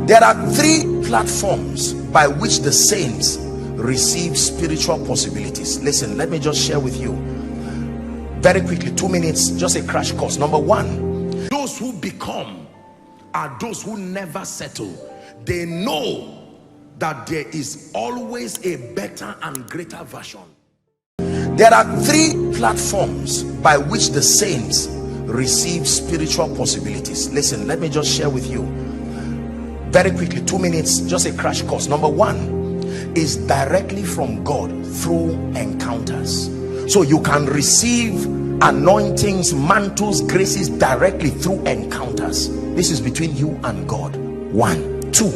There are three platforms by which the saints receive spiritual possibilities. Listen, let me just share with you very quickly, 2 minutes, just a crash course. Number one, those who become are those who never settle. They know that there is always a better and greater version. There are three platforms by which the saints receive spiritual possibilities. Listen, let me just share with you very quickly, 2 minutes, just a crash course. Number one is directly from God through encounters. So you can receive anointings, mantles, graces directly through encounters. This is between you and God. 1. 2,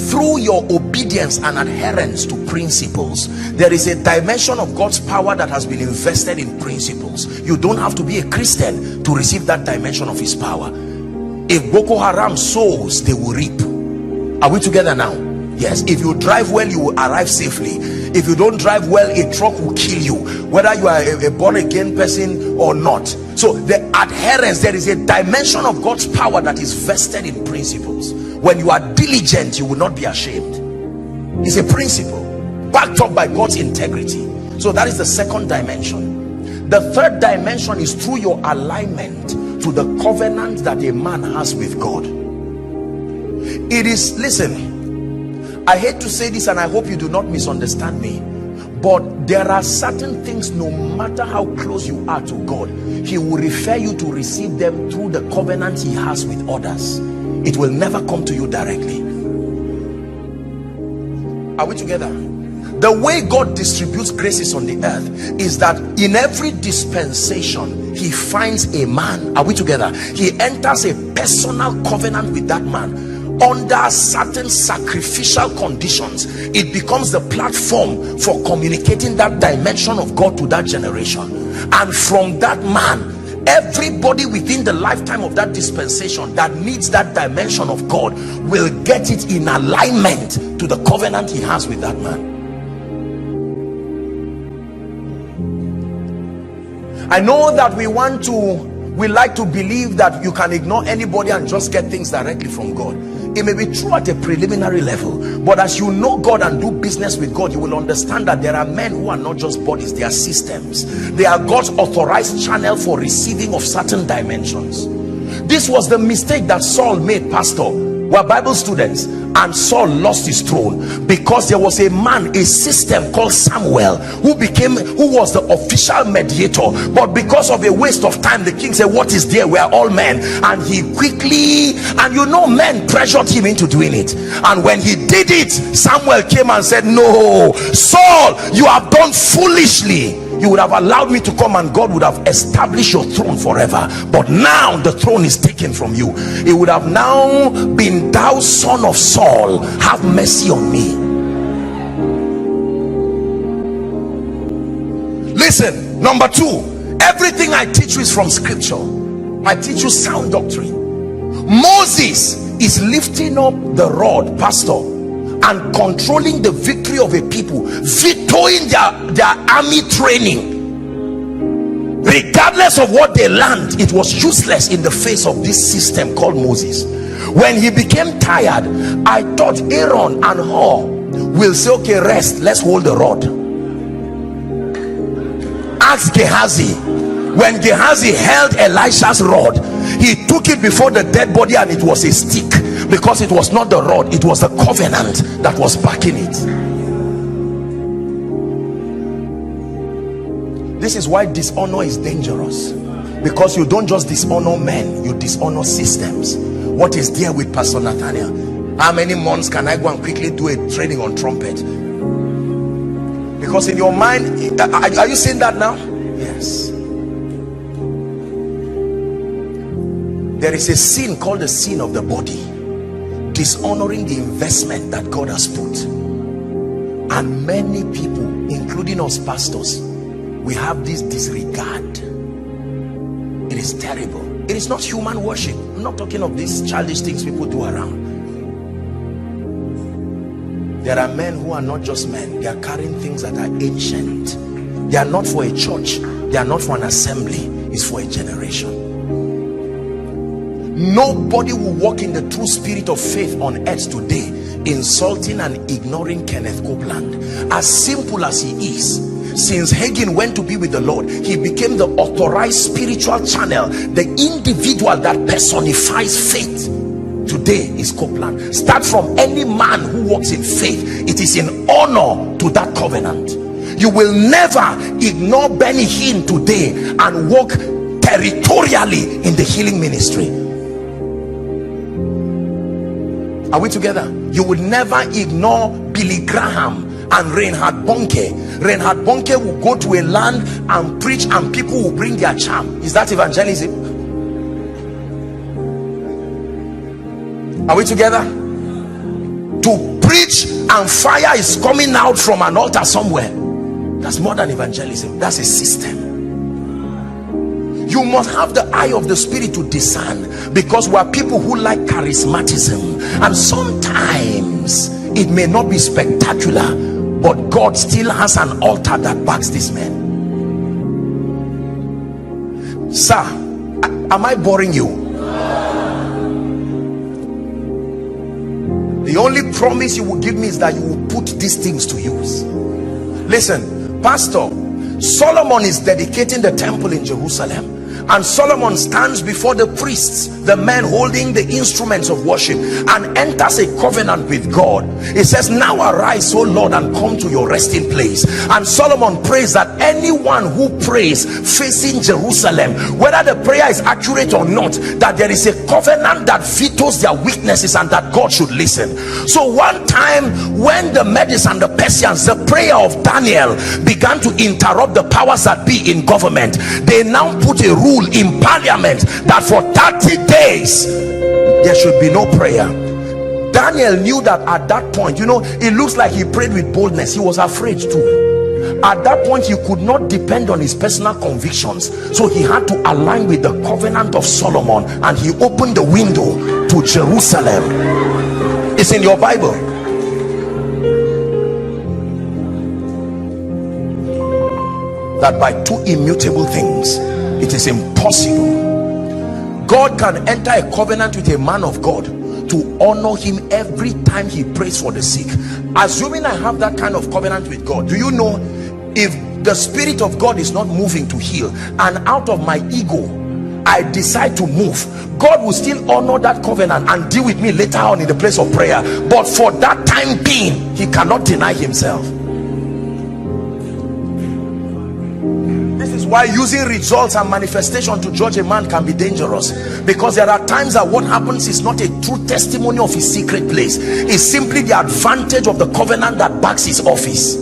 through your obedience and adherence to principles. There is a dimension of God's power that has been invested in principles. You don't have to be a Christian to receive that dimension of his power. If Boko Haram sows, they will reap. Are we together now? Yes. If you drive well, you will arrive safely. If you don't drive well, a truck will kill you, whether you are a born-again person or not. So the adherence, there is a dimension of God's power that is vested in principles. When you are diligent, you will not be ashamed. It's a principle backed up by God's integrity. So that is the second dimension. The third dimension is through your alignment to the covenant that a man has with God. It is, listen, I hate to say this and I hope you do not misunderstand me, but there are certain things, no matter how close you are to God, he will refer you to receive them through the covenant he has with others. It will never come to you directly. Are we together? The way God distributes graces on the earth is that in every dispensation he finds a man. Are we together? He enters a personal covenant with that man under certain sacrificial conditions. It becomes the platform for communicating that dimension of God to that generation. And from that man, everybody within the lifetime of that dispensation that needs that dimension of God will get it in alignment to the covenant he has with that man. I know that we like to believe that you can ignore anybody and just get things directly from God. It may be true at a preliminary level, but as you know God and do business with God, you will understand that there are men who are not just bodies, they are systems. They are God's authorized channel for receiving of certain dimensions. This was the mistake that Saul made, Pastor. We're Bible students, and Saul lost his throne because there was a man, a system called Samuel, who was the official mediator. But because of a waste of time, the king said, what is there? We are all men. And he quickly, and you know, men pressured him into doing it. And when he did it, Samuel came and said, no, Saul, you have done foolishly. You would have allowed me to come and God would have established your throne forever. But now the throne is taken from you. It would have now been, thou son of Saul, have mercy on me. Listen, number two, everything I teach you is from scripture. I teach you sound doctrine. Moses is lifting up the rod, Pastor, and controlling the victory of a people, vetoing their army training. Regardless of what they learned, it was useless in the face of this system called Moses. When he became tired, I thought Aaron and Hur will say, okay, rest, let's hold the rod. Ask Gehazi. When Gehazi held Elisha's rod, he took it before the dead body and it was a stick, because it was not the rod, it was the covenant that was backing it. This is why dishonor is dangerous, because you don't just dishonor men, you dishonor systems. What is there with Pastor Nathaniel? How many months can I go and quickly do a training on trumpet? Because in your mind, are you seeing that now? Yes. There is a sin called the sin of the body, dishonoring the investment that God has put. And many people, including us pastors, we have this disregard. It is terrible. It is not human worship. I'm not talking of these childish things people do around. There are men who are not just men, they are carrying things that are ancient. They are not for a church, they are not for an assembly, it's for a generation. Nobody will walk in the true spirit of faith on earth today insulting and ignoring Kenneth Copeland. As simple as he is, since Hagin went to be with the Lord, he became the authorized spiritual channel. The individual that personifies faith today is Copeland. Start from any man who walks in faith. It is in honor to that covenant. You will never ignore Benny Hinn today and walk territorially in the healing ministry. Are we together? You would never ignore Billy Graham and Reinhard Bonnke. Reinhard Bonnke will go to a land and preach and people will bring their charm. Is that evangelism? Are we together? To preach and fire is coming out from an altar somewhere. That's more than evangelism. That's a system. You must have the eye of the spirit to discern, because we are people who like charismatism, and sometimes it may not be spectacular, but God still has an altar that backs this man. Sir, am I boring you? The only promise you will give me is that you will put these things to use. Listen, Pastor, Solomon is dedicating the temple in Jerusalem, and Solomon stands before the priests, the men holding the instruments of worship, and enters a covenant with God. It says, now arise, O Lord, and come to your resting place. And Solomon prays that anyone who prays facing Jerusalem, whether the prayer is accurate or not, that there is a covenant that vetoes their weaknesses and that God should listen. So one time when the Medes and the Persians, the prayer of Daniel began to interrupt the powers that be in government, they now put a rule in parliament that for 30 days there should be no prayer. Daniel knew that at that point, you know, it looks like he prayed with boldness. He was afraid too. At that point, he could not depend on his personal convictions, so he had to align with the covenant of Solomon, and he opened the window to Jerusalem. It's in your Bible. That by two immutable things it is impossible. God can enter a covenant with a man of God to honor him every time he prays for the sick. Assuming I have that kind of covenant with God, do you know, if the Spirit of God is not moving to heal, and out of my ego I decide to move, God will still honor that covenant and deal with me later on in the place of prayer. But for that time being, he cannot deny himself. Why using results and manifestation to judge a man can be dangerous, because there are times that what happens is not a true testimony of his secret place. It's simply the advantage of the covenant that backs his office.